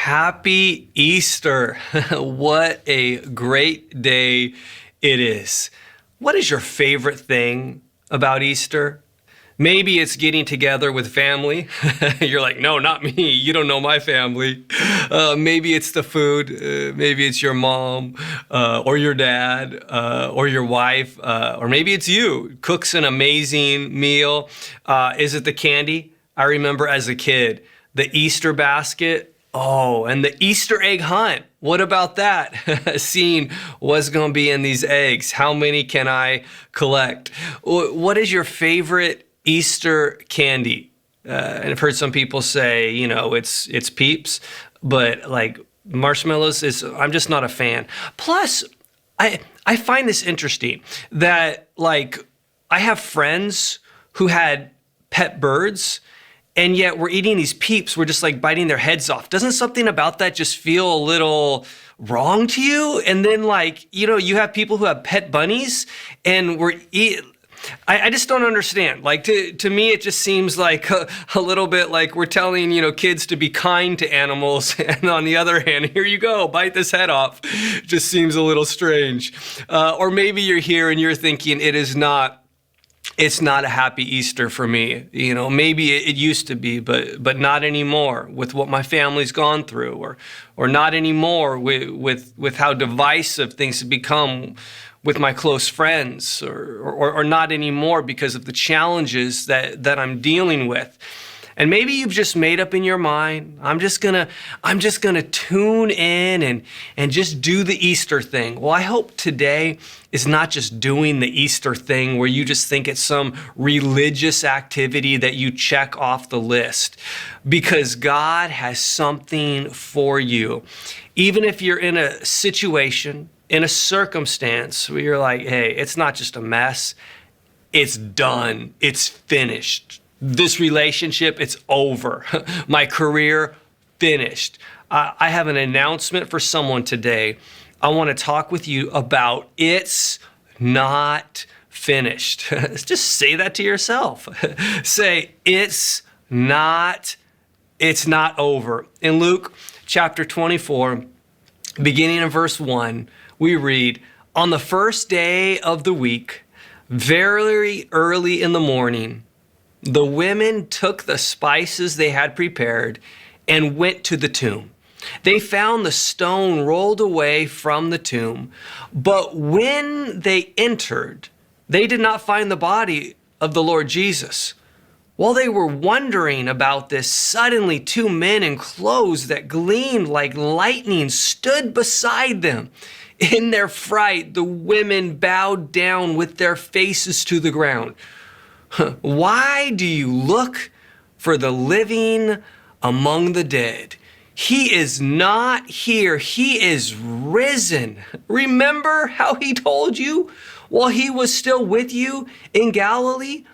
Happy Easter. What a great day it is. What is your favorite thing about Easter? Maybe it's getting together with family. You're like, no, not me. You don't know my family. Maybe it's the food. Maybe it's your mom or your dad or your wife. Or maybe it's you. Cooks an amazing meal. Is it the candy? I remember as a kid, the Easter basket. Oh, and the Easter egg hunt. What about that? Seeing what's going to be in these eggs. How many can I collect? What is your favorite Easter candy? And I've heard some people say, it's Peeps, but like marshmallows I'm just not a fan. Plus, I find this interesting that like I have friends who had pet birds, and yet we're eating these Peeps. We're just like biting their heads off. Doesn't something about that just feel a little wrong to you? And then you have people who have pet bunnies and I just don't understand. Like to me, it just seems like a little bit like we're telling, kids to be kind to animals. And on the other hand, here you go, bite this head off. Just seems a little strange. Or maybe you're here and you're thinking it's not a happy Easter for me. Maybe it used to be, but not anymore with what my family's gone through, or not anymore with how divisive things have become with my close friends, or not anymore because of the challenges that I'm dealing with. And maybe you've just made up in your mind, I'm just gonna tune in and just do the Easter thing. Well, I hope today is not just doing the Easter thing where you just think it's some religious activity that you check off the list, because God has something for you. Even if you're in a situation, in a circumstance where you're like, hey, it's not just a mess, it's done, it's finished. This relationship, it's over. My career, finished. I have an announcement for someone today. I want to talk with you about it's not finished. Just say that to yourself. Say, it's not over. In Luke chapter 24, beginning in verse 1, we read, on the first day of the week, very early in the morning, the women took the spices they had prepared and went to the tomb. They found the stone rolled away from the tomb, but when they entered, they did not find the body of the Lord Jesus. While they were wondering about this, suddenly 2 men in clothes that gleamed like lightning stood beside them. In their fright, the women bowed down with their faces to the ground. Why do you look for the living among the dead? He is not here. He is risen. Remember how he told you while he was still with you in Galilee?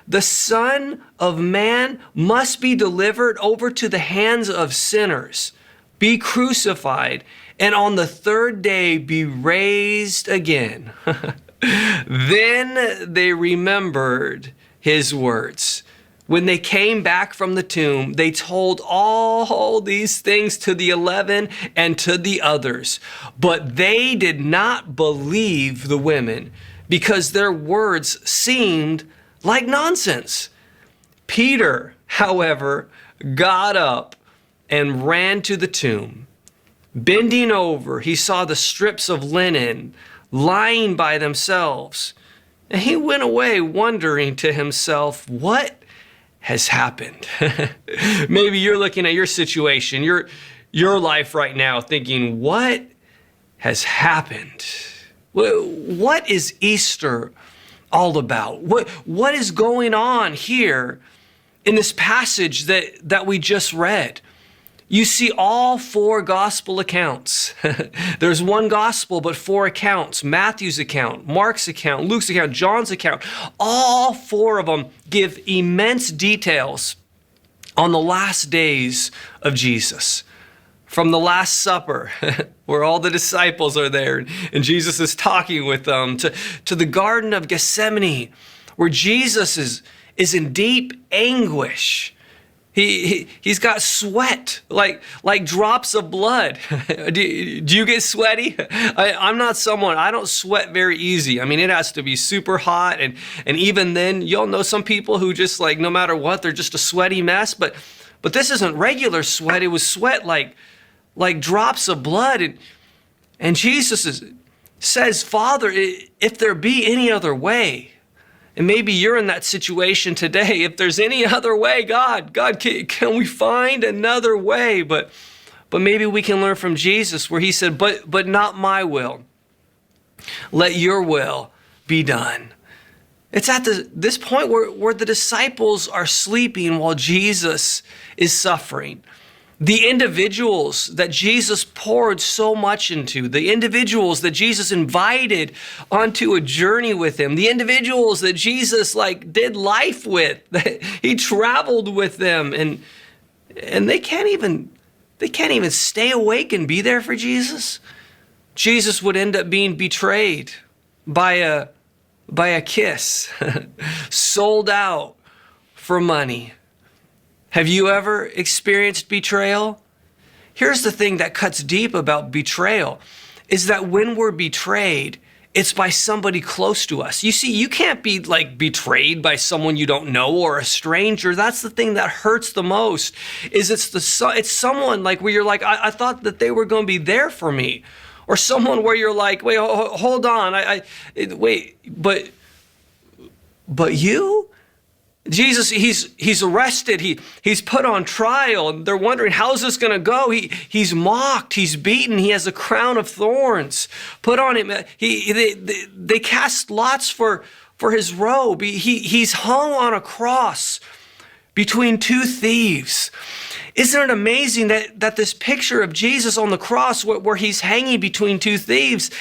The Son of Man must be delivered over to the hands of sinners, be crucified, and on the third day be raised again. Then they remembered his words. When they came back from the tomb, they told all these things to the 11 and to the others. But they did not believe the women because their words seemed like nonsense. Peter, however, got up and ran to the tomb. Bending over, he saw the strips of linen lying by themselves. And he went away wondering to himself, what has happened? Maybe you're looking at your situation, your life right now, thinking, what has happened? What is Easter all about? What is going on here in this passage that we just read? You see all 4 gospel accounts. There's one gospel, but 4 accounts. Matthew's account, Mark's account, Luke's account, John's account. All 4 of them give immense details on the last days of Jesus. From the Last Supper, where all the disciples are there and Jesus is talking with them, to the Garden of Gethsemane, where Jesus is in deep anguish. He's got sweat, like drops of blood. Do you get sweaty? I'm not someone, I don't sweat very easy. I mean, it has to be super hot. And even then, you'll know some people who just like, no matter what, they're just a sweaty mess. But this isn't regular sweat. It was sweat like drops of blood. And Jesus says, Father, if there be any other way, and maybe you're in that situation today. If there's any other way, God, can we find another way? But maybe we can learn from Jesus where he said, but not my will. Let your will be done. It's at this point where the disciples are sleeping while Jesus is suffering. The individuals that Jesus poured so much into, the individuals that Jesus invited onto a journey with him, the individuals that Jesus did life with, that he traveled with them, and they can't even stay awake and be there for Jesus. Jesus would end up being betrayed by a kiss, sold out for money. Have you ever experienced betrayal? Here's the thing that cuts deep about betrayal, is that when we're betrayed, it's by somebody close to us. You see, you can't be betrayed by someone you don't know or a stranger. That's the thing that hurts the most, is it's someone where you're I thought that they were going to be there for me. Or someone where you're wait, hold on, but you? Jesus, he's arrested. He's put on trial, and they're wondering, how's this going to go? He's mocked. He's beaten. He has a crown of thorns put on him. They cast lots for his robe. He's hung on a cross between two thieves. Isn't it amazing that this picture of Jesus on the cross, where he's hanging between two thieves,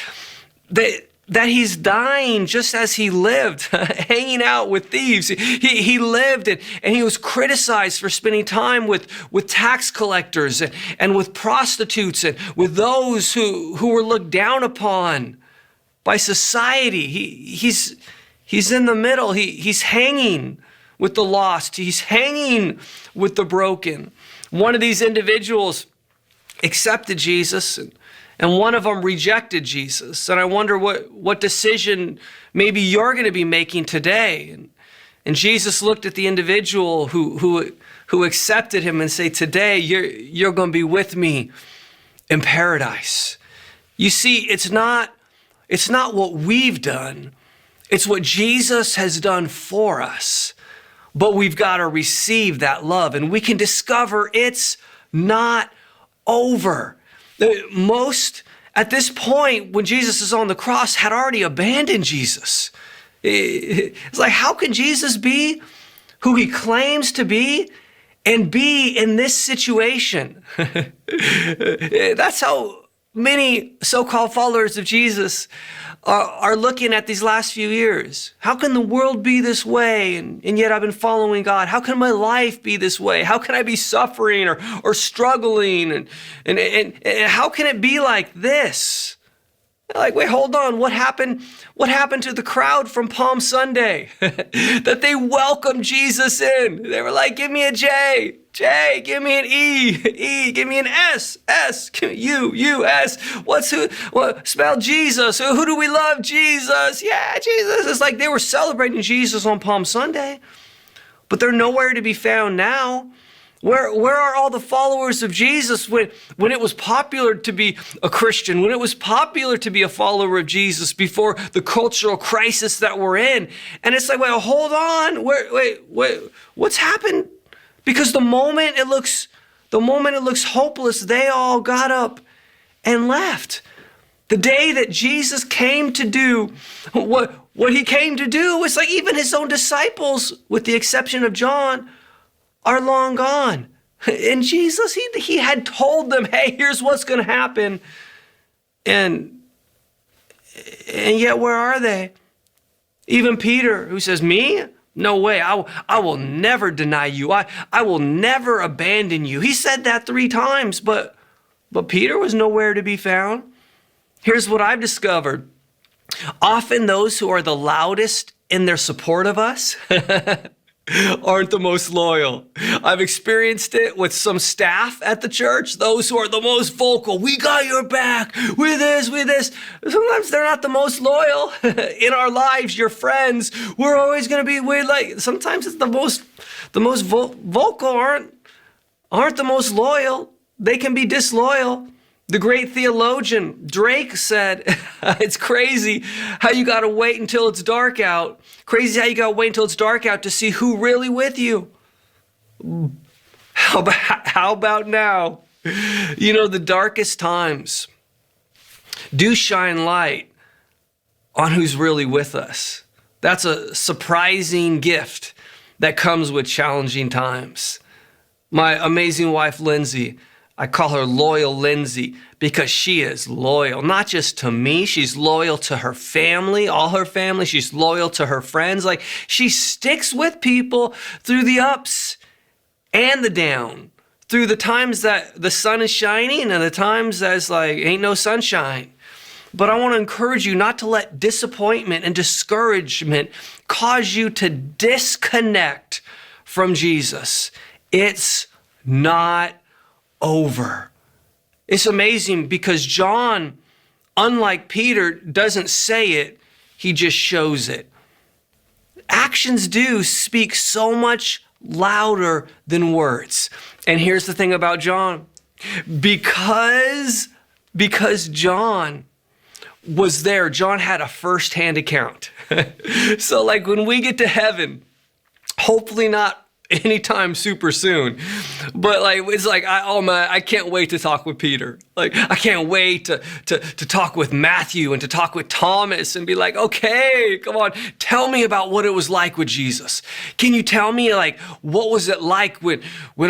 that he's dying just as he lived, hanging out with thieves. He lived and he was criticized for spending time with tax collectors and with prostitutes and with those who were looked down upon by society. He's in the middle. He's hanging with the lost. He's hanging with the broken. One of these individuals accepted Jesus, and one of them rejected Jesus. And I wonder what decision maybe you're going to be making today. And Jesus looked at the individual who accepted him and said, today you're going to be with me in paradise. You see, it's not what we've done. It's what Jesus has done for us. But we've got to receive that love, and we can discover it's not over. Most, at this point, when Jesus is on the cross, had already abandoned Jesus. It's how can Jesus be who he claims to be and be in this situation? That's how many so-called followers of Jesus are looking at these last few years. How can the world be this way? And yet I've been following God. How can my life be this way? How can I be suffering or struggling? And how can it be like this? Wait, hold on. What happened to the crowd from Palm Sunday? That they welcomed Jesus in. They were give me a J, give me an E, give me an S, give me U, S. Spell Jesus. Who do we love? Jesus. Yeah, Jesus. It's they were celebrating Jesus on Palm Sunday, but they're nowhere to be found now. Where are all the followers of Jesus when it was popular to be a Christian, when it was popular to be a follower of Jesus before the cultural crisis that we're in? And it's wait, hold on. Wait, what's happened? Because the moment it looks hopeless, they all got up and left. The day that Jesus came to do what he came to do was even his own disciples, with the exception of John, are long gone. And Jesus, he had told them, hey, here's what's going to happen. And yet, where are they? Even Peter, who says, me? No way. I will never deny you. I will never abandon you. He said that 3 times, but Peter was nowhere to be found. Here's what I've discovered. Often those who are the loudest in their support of us aren't the most loyal. I've experienced it with some staff at the church, those who are the most vocal. We got your back with this. Sometimes they're not the most loyal in our lives. Your friends, we're always going to be weird. Like sometimes it's the most vocal aren't the most loyal. They can be disloyal. The great theologian Drake said, it's crazy how you got to wait until it's dark out. Crazy how you got to wait until it's dark out to see who really with you. How about now? You know, the darkest times do shine light on who's really with us. That's a surprising gift that comes with challenging times. My amazing wife, Lindsay, I call her Loyal Lindsay because she is loyal, not just to me. She's loyal to her family, all her family. She's loyal to her friends. Like she sticks with people through the ups and the down, through the times that the sun is shining and the times that's like ain't no sunshine. But I want to encourage you not to let disappointment and discouragement cause you to disconnect from Jesus. It's not over. It's amazing because John, unlike Peter, doesn't say it, he just shows it. Actions do speak so much louder than words. And here's the thing about John. Because John was there, John had a first-hand account. So like when we get to heaven, hopefully not anytime super soon, but like it's like I can't wait to talk with Peter. Like I can't wait to talk with Matthew and to talk with Thomas and be like, okay, come on, tell me about what it was like with Jesus. Can you tell me like what was it like when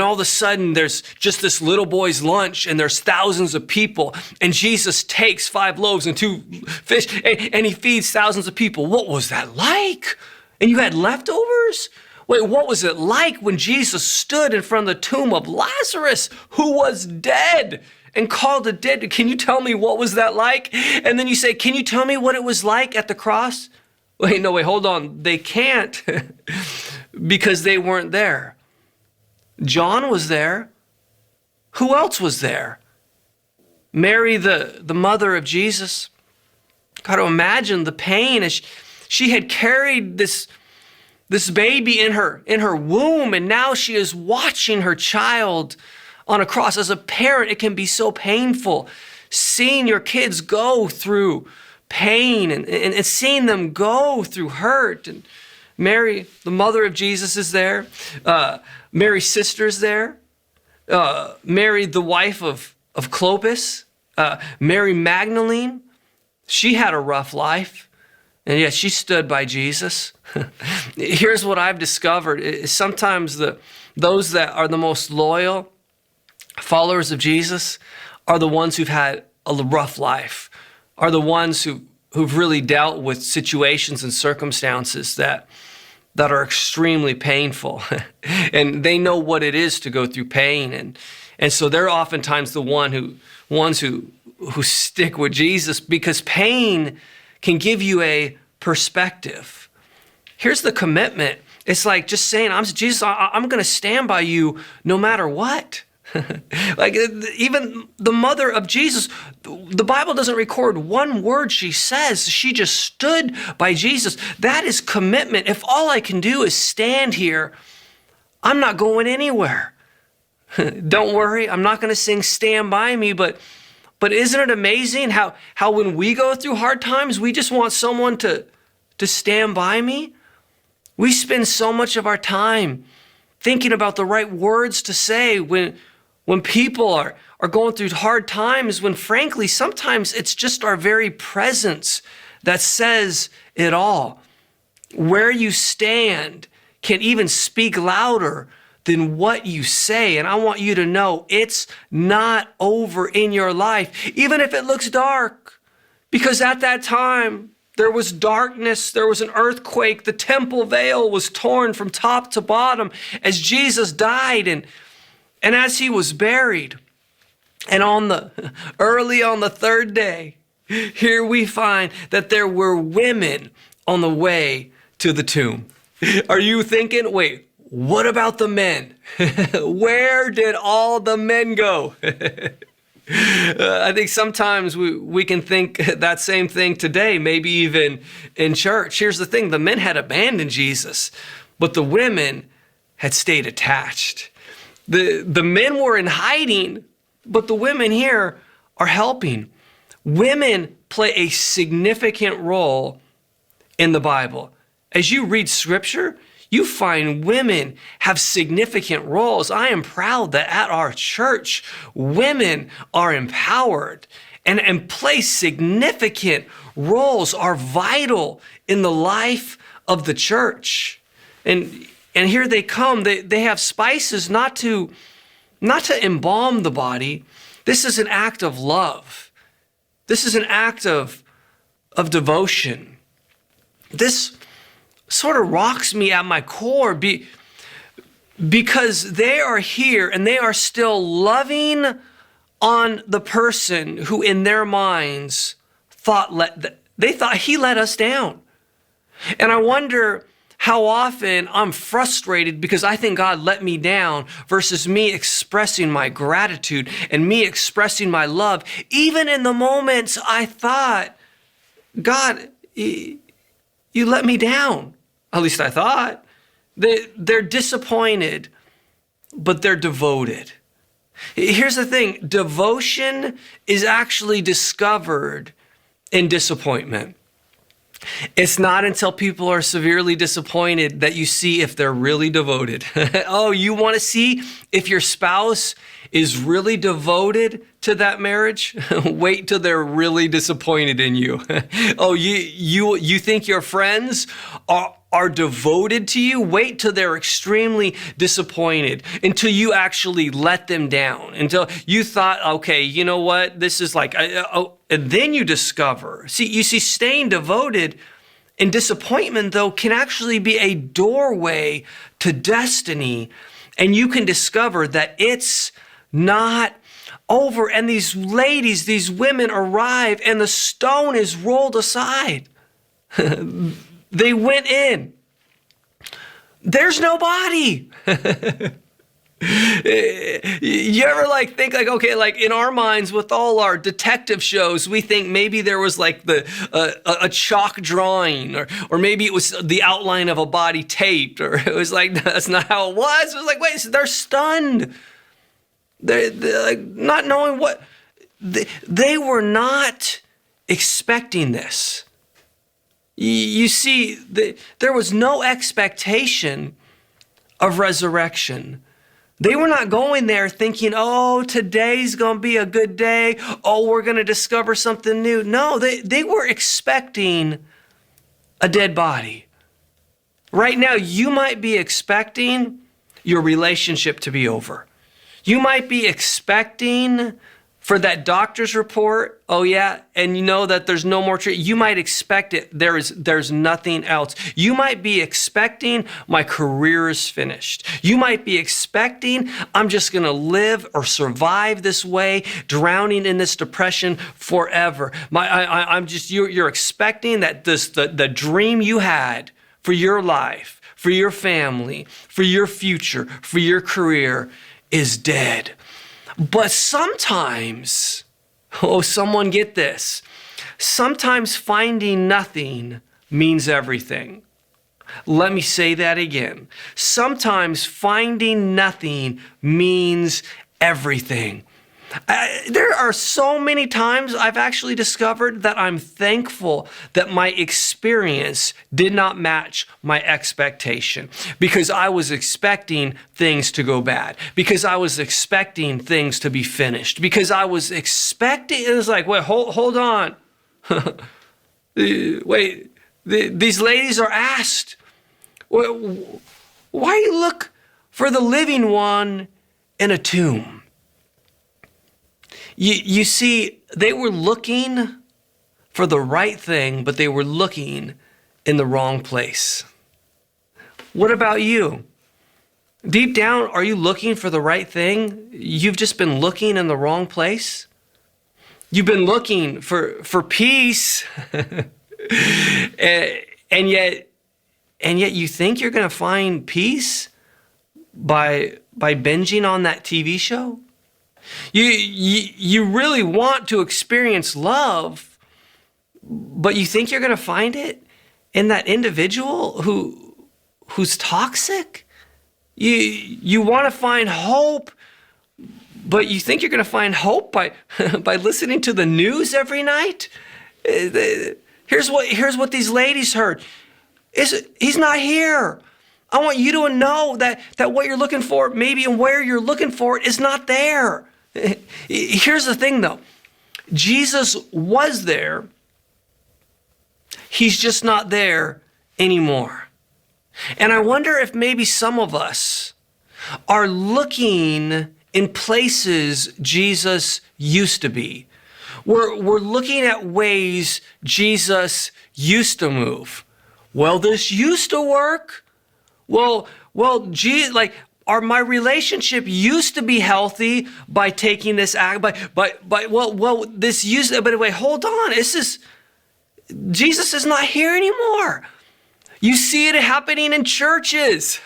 all of a sudden there's just this little boy's lunch and there's thousands of people and Jesus takes 5 loaves and 2 fish and he feeds thousands of people. What was that like? And you had leftovers? Wait, what was it like when Jesus stood in front of the tomb of Lazarus, who was dead, and called the dead? Can you tell me what was that like? And then you say, can you tell me what it was like at the cross? Wait, hold on. They can't because they weren't there. John was there. Who else was there? Mary, the mother of Jesus. Got to imagine the pain as she had carried this baby in her womb, and now she is watching her child on a cross. As a parent, it can be so painful seeing your kids go through pain and seeing them go through hurt. And Mary, the mother of Jesus, is there. Mary's sister is there. Mary, the wife of Clopas. Mary Magdalene, she had a rough life. And yet she stood by Jesus. Here's what I've discovered is sometimes those that are the most loyal followers of Jesus are the ones who've had a rough life, are the ones who've really dealt with situations and circumstances that are extremely painful. And they know what it is to go through pain. And so they're oftentimes the ones who stick with Jesus because pain can give you a perspective. Here's the commitment. It's like just saying, Jesus, I'm going to stand by you no matter what. Like even the mother of Jesus, the Bible doesn't record one word she says. She just stood by Jesus. That is commitment. If all I can do is stand here, I'm not going anywhere. Don't worry, I'm not going to sing Stand By Me, but isn't it amazing how when we go through hard times, we just want someone to stand by me? We spend so much of our time thinking about the right words to say when people are going through hard times, when frankly, sometimes it's just our very presence that says it all. Where you stand can even speak louder than what you say. And I want you to know it's not over in your life, even if it looks dark. Because at that time, there was darkness, there was an earthquake, the temple veil was torn from top to bottom as Jesus died and as he was buried. And early on the 3rd day, here we find that there were women on the way to the tomb. Are you thinking, wait, what about the men? Where did all the men go? I think sometimes we can think that same thing today, maybe even in church. Here's the thing, the men had abandoned Jesus, but the women had stayed attached. The men were in hiding, but the women here are helping. Women play a significant role in the Bible. As you read scripture, you find women have significant roles. I am proud that at our church, women are empowered and play significant roles, are vital in the life of the church. And here they come. They have spices not to embalm the body. This is an act of love. This is an act of devotion. This sort of rocks me at my core because they are here and they are still loving on the person who in their minds thought he let us down. And I wonder how often I'm frustrated because I think God let me down versus me expressing my gratitude and me expressing my love. Even in the moments I thought, God, you let me down. At least I thought. They're disappointed, but they're devoted. Here's the thing. Devotion is actually discovered in disappointment. It's not until people are severely disappointed that you see if they're really devoted. Oh, you want to see if your spouse is really devoted to that marriage? Wait till they're really disappointed in you. Oh, you think your friends are devoted to you? Wait till they're extremely disappointed, until you actually let them down, until you thought, okay, you know what? This is like, and then you discover. You see, staying devoted in disappointment, though, can actually be a doorway to destiny. And you can discover that it's not over. And these ladies, these women arrive and the stone is rolled aside. They went in. There's no body. You ever think okay, in our minds with all our detective shows, we think maybe there was a chalk drawing or maybe it was the outline of a body taped, or it was that's not how it was. It was wait, they're stunned. They're not knowing what, they were not expecting this. You see, there was no expectation of resurrection. They were not going there thinking, oh, today's going to be a good day. Oh, we're going to discover something new. No, they were expecting a dead body. Right now, you might be expecting your relationship to be over. You might be expecting for that doctor's report, oh yeah, and you know that there's no more treatment. You might expect it. There's nothing else. You might be expecting my career is finished. You might be expecting I'm just going to live or survive this way, drowning in this depression forever. You're expecting that the dream you had for your life, for your family, for your future, for your career is dead. But sometimes, someone get this, sometimes finding nothing means everything. Let me say that again. Sometimes finding nothing means everything. There are so many times I've actually discovered that I'm thankful that my experience did not match my expectation, because I was expecting things to go bad, because I was expecting things to be finished, because I was expecting, it was wait, hold on. Wait, these ladies are asked, why you look for the living one in a tomb? You see, they were looking for the right thing, but they were looking in the wrong place. What about you? Deep down, are you looking for the right thing? You've just been looking in the wrong place? You've been looking for peace, and yet you think you're going to find peace, by binging on that TV show? You really want to experience love, but you think you're going to find it in that individual who's toxic? You want to find hope, but you think you're going to find hope by by listening to the news every night? Here's what these ladies heard. He's not here. I want you to know that what you're looking for, maybe and where you're looking for it, is not there. Here's the thing though. Jesus was there. He's just not there anymore. And I wonder if maybe some of us are looking in places Jesus used to be. We're looking at ways Jesus used to move. Well, this used to work. Well, my relationship used to be healthy by taking this act, this used to, but wait, hold on. Jesus is not here anymore. You see it happening in churches.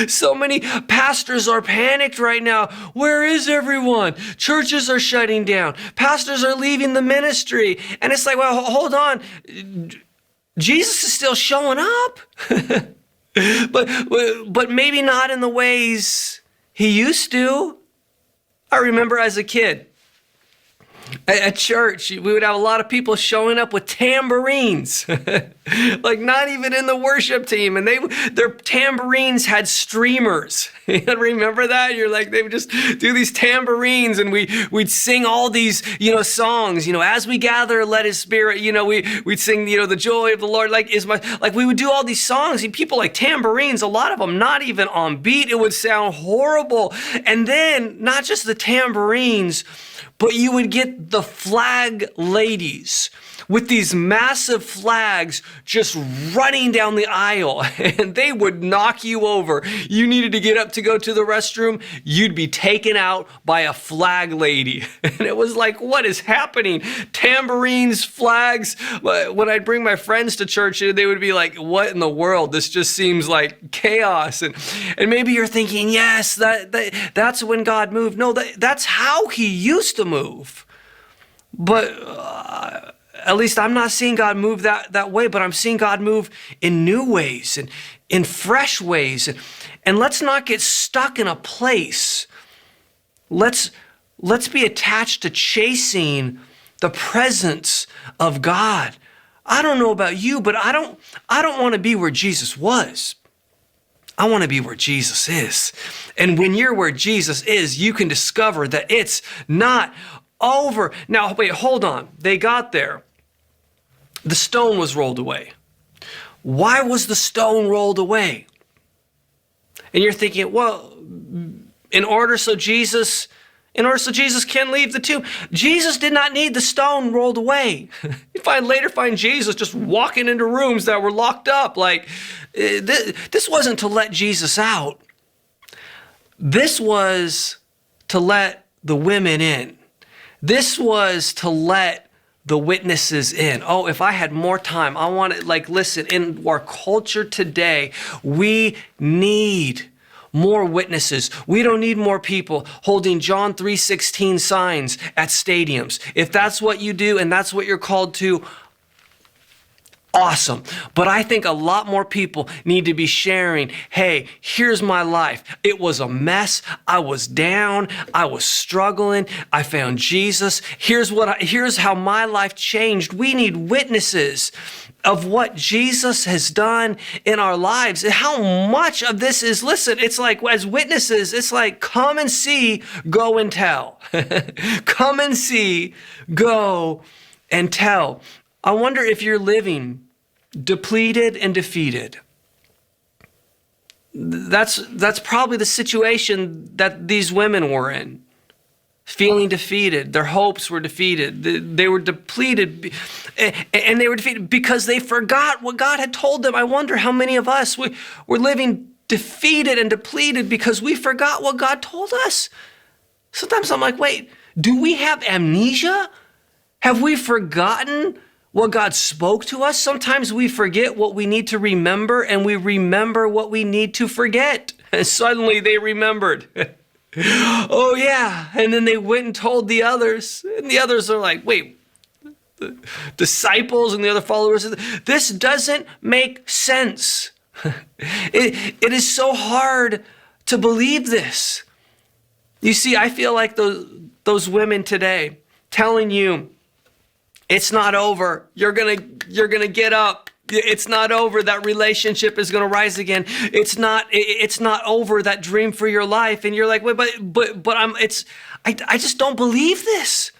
So many pastors are panicked right now. Where is everyone? Churches are shutting down. Pastors are leaving the ministry. And it's like, well, hold on. Jesus is still showing up. But maybe not in the ways he used to. I remember as a kid, at church, we would have a lot of people showing up with tambourines, like not even in the worship team. And their tambourines had streamers. You remember that? You're like, they would just do these tambourines and we'd sing all these, songs, as we gather, let his spirit, we'd sing, the joy of the Lord, we would do all these songs and people like tambourines, a lot of them not even on beat. It would sound horrible. And then not just the tambourines, but you would get the flag ladies with these massive flags just running down the aisle, and they would knock you over. You needed to get up to go to the restroom, you'd be taken out by a flag lady. And it was like, what is happening? Tambourines, flags. When I'd bring my friends to church, they would be like, what in the world? This just seems like chaos. And maybe you're thinking, yes, that's when God moved. No, that's how he used to move. But at least I'm not seeing God move that way, but I'm seeing God move in new ways and in fresh ways. And let's not get stuck in a place. Let's be attached to chasing the presence of God. I don't know about you, but I don't want to be where Jesus was. I want to be where Jesus is. And when you're where Jesus is, you can discover that it's not over. Now, wait, hold on. They got there. The stone was rolled away. Why was the stone rolled away? And you're thinking, well, in order so Jesus can leave the tomb. Jesus did not need the stone rolled away. You later find Jesus just walking into rooms that were locked up. This wasn't to let Jesus out. This was to let the women in. This was to let the witnesses in. Oh, if I had more time, I want to, listen, in our culture today, we need more witnesses. We don't need more people holding John 3:16 signs at stadiums. If that's what you do and that's what you're called to, awesome. But I think a lot more people need to be sharing, hey, here's my life. It was a mess. I was down. I was struggling. I found Jesus. Here's how my life changed. We need witnesses of what Jesus has done in our lives. And how much of this is, listen, it's like as witnesses, it's like come and see, go and tell. Come and see, go and tell. I wonder if you're living depleted and defeated. That's probably the situation that these women were in. Feeling defeated. Their hopes were defeated. They were depleted, and they were defeated because they forgot what God had told them. I wonder how many of us, we're living defeated and depleted because we forgot what God told us. Sometimes I'm like, wait, do we have amnesia? Have we forgotten what God spoke to us. Sometimes we forget what we need to remember, and we remember what we need to forget. And suddenly they remembered. Oh yeah. And then they went and told the others. And the others are like, wait, the disciples and the other followers, this doesn't make sense. It is so hard to believe this. You see, I feel like those women today telling you, it's not over. You're gonna get up. It's not over. That relationship is gonna rise again. It's not over, that dream for your life. And you're like, wait, but I just don't believe this.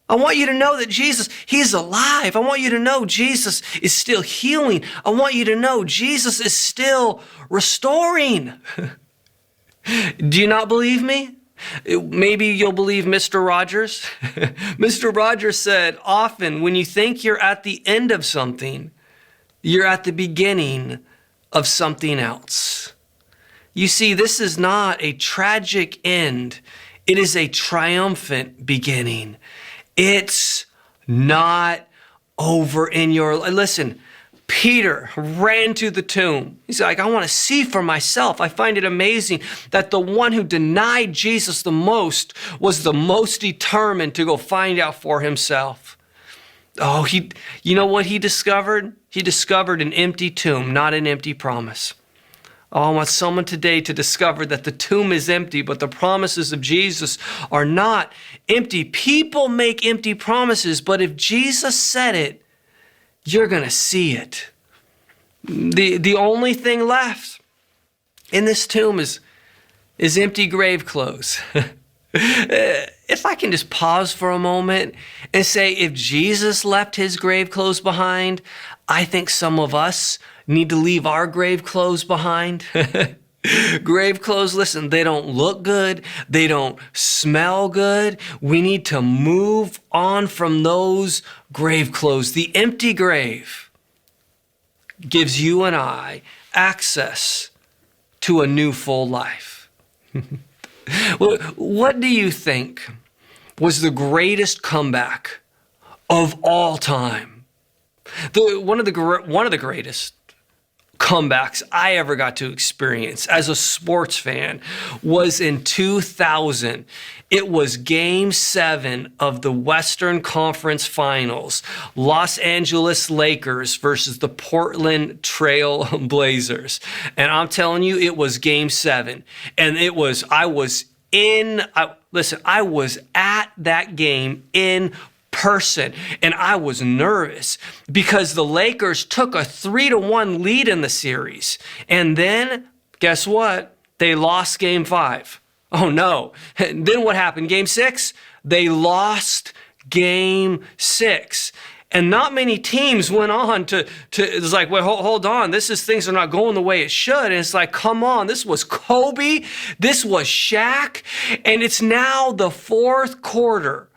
I want you to know that Jesus, he's alive. I want you to know Jesus is still healing. I want you to know Jesus is still restoring. Do you not believe me? Maybe you'll believe Mr. Rogers. Mr. Rogers said, often when you think you're at the end of something, you're at the beginning of something else. You see, this is not a tragic end. It is a triumphant beginning. It's not over in your life. Listen, Peter ran to the tomb. He's like, I want to see for myself. I find it amazing that the one who denied Jesus the most was the most determined to go find out for himself. Oh, you know what he discovered? He discovered an empty tomb, not an empty promise. Oh, I want someone today to discover that the tomb is empty, but the promises of Jesus are not empty. People make empty promises, but if Jesus said it, you're going to see it. The only thing left in this tomb is empty grave clothes. If I can just pause for a moment and say, if Jesus left his grave clothes behind, I think some of us need to leave our grave clothes behind. Grave clothes, listen, they don't look good. They don't smell good. We need to move on from those grave clothes. The empty grave gives you and I access to a new full life. What do you think was the greatest comeback of all time? One of the greatest comebacks I ever got to experience as a sports fan was in 2000. It was Game 7 of the Western Conference Finals. Los Angeles Lakers versus the Portland Trail Blazers. And I'm telling you, it was Game 7. And I was at that game in person, and I was nervous because the Lakers took a 3-1 lead in the series. And then, guess what? They lost Game 5. Oh no. And then what happened? Game 6? They lost Game 6. And not many teams went on to it's like, well, hold on. Things are not going the way it should. And it's like, come on. This was Kobe. This was Shaq. And it's now the fourth quarter.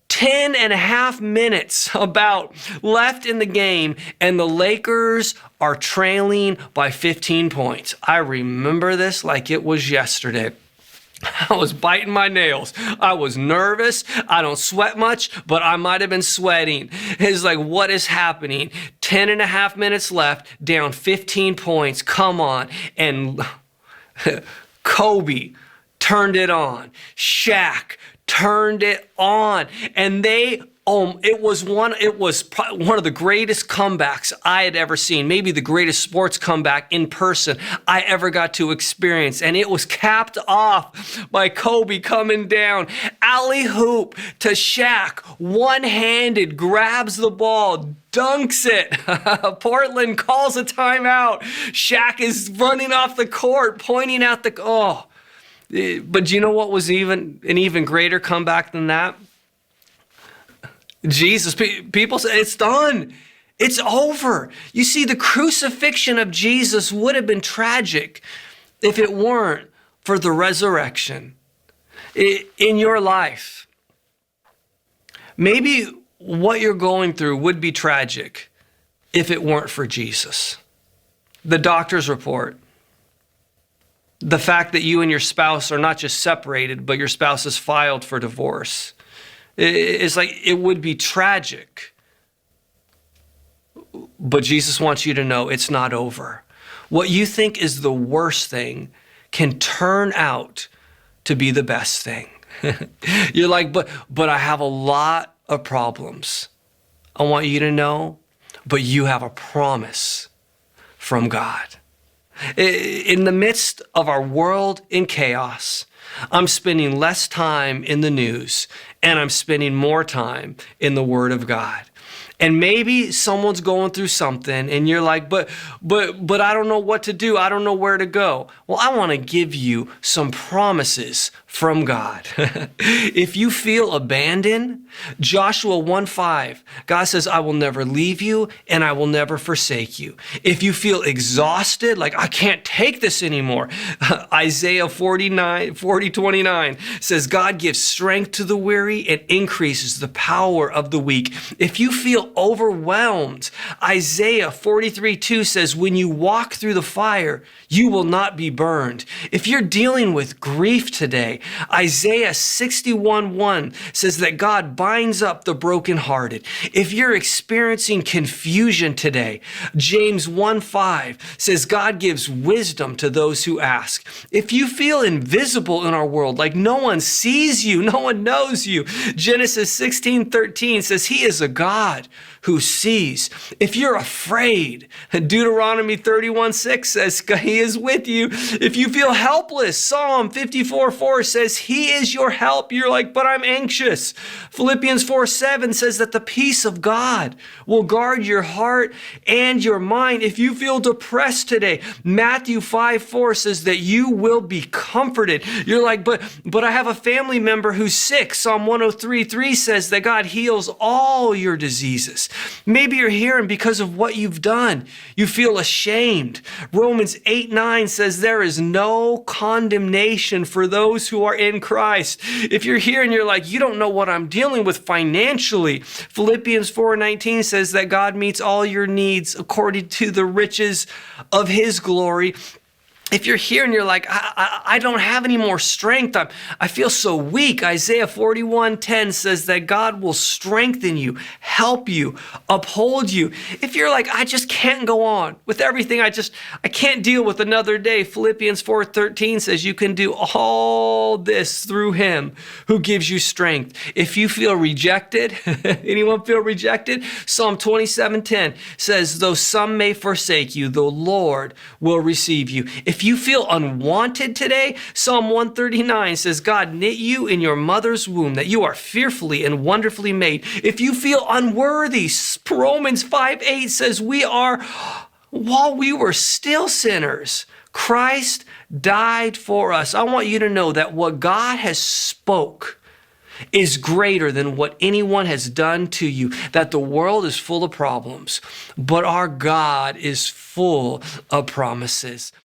10 and a half minutes about left in the game, and the Lakers are trailing by 15 points. I remember this like it was yesterday. I was biting my nails. I was nervous. I don't sweat much, but I might have been sweating. It's like, what is happening? 10 and a half minutes left, down 15 points. Come on. And Kobe turned it on. Shaq turned it on, and it was one of the greatest comebacks I had ever seen, maybe the greatest sports comeback in person I ever got to experience. And it was capped off by Kobe coming down, alley-oop to Shaq, one-handed, grabs the ball, dunks it. Portland calls a timeout. Shaq is running off the court, pointing out but do you know what was an even greater comeback than that? Jesus, people say, it's done. It's over. You see, the crucifixion of Jesus would have been tragic if it weren't for the resurrection. In your life, maybe what you're going through would be tragic if it weren't for Jesus. The doctor's report. The fact that you and your spouse are not just separated, but your spouse is filed for divorce. It's like, it would be tragic But Jesus wants you to know it's not over. What you think is the worst thing can turn out to be the best thing. You're like, but I have a lot of problems. I want you to know, but you have a promise from God. In the midst of our world in chaos, I'm spending less time in the news and I'm spending more time in the Word of God. And maybe someone's going through something and you're like, but I don't know what to do. I don't know where to go. Well, I want to give you some promises from God. If you feel abandoned, Joshua 1:5, God says, I will never leave you and I will never forsake you. If you feel exhausted, like I can't take this anymore, Isaiah 40:29 says, God gives strength to the weary and increases the power of the weak. If you feel overwhelmed, Isaiah 43:2 says, when you walk through the fire, you will not be burned. If you're dealing with grief today, Isaiah 61:1 says that God binds up the brokenhearted. If you're experiencing confusion today, James 1:5 says God gives wisdom to those who ask. If you feel invisible in our world, like no one sees you, no one knows you, Genesis 16:13 says he is a God who sees. If you're afraid, Deuteronomy 31:6 says he is with you. If you feel helpless, Psalm 54:4 says he is your help. You're like, but I'm anxious. Philippians 4:7 says that the peace of God will guard your heart and your mind. If you feel depressed today, Matthew 5:4 says that you will be comforted. You're like, but I have a family member who's sick. Psalm 103:3 says that God heals all your diseases. Maybe you're here and because of what you've done, you feel ashamed. Romans 8:9 says there is no condemnation for those who are in Christ. If you're here and you're like, you don't know what I'm dealing with financially, Philippians 4:19 says that God meets all your needs according to the riches of his glory. If you're here and you're like, I don't have any more strength, I feel so weak, Isaiah 41:10 says that God will strengthen you, help you, uphold you. If you're like, I just can't go on with everything, I can't deal with another day, Philippians 4:13 says you can do all this through him who gives you strength. If you feel rejected, anyone feel rejected? Psalm 27:10 says, though some may forsake you, the Lord will receive you. If you feel unwanted today, Psalm 139 says God knit you in your mother's womb, that you are fearfully and wonderfully made. If you feel unworthy, Romans 5:8 says we are, while we were still sinners, Christ died for us. I want you to know that what God has spoke is greater than what anyone has done to you, that the world is full of problems, but our God is full of promises.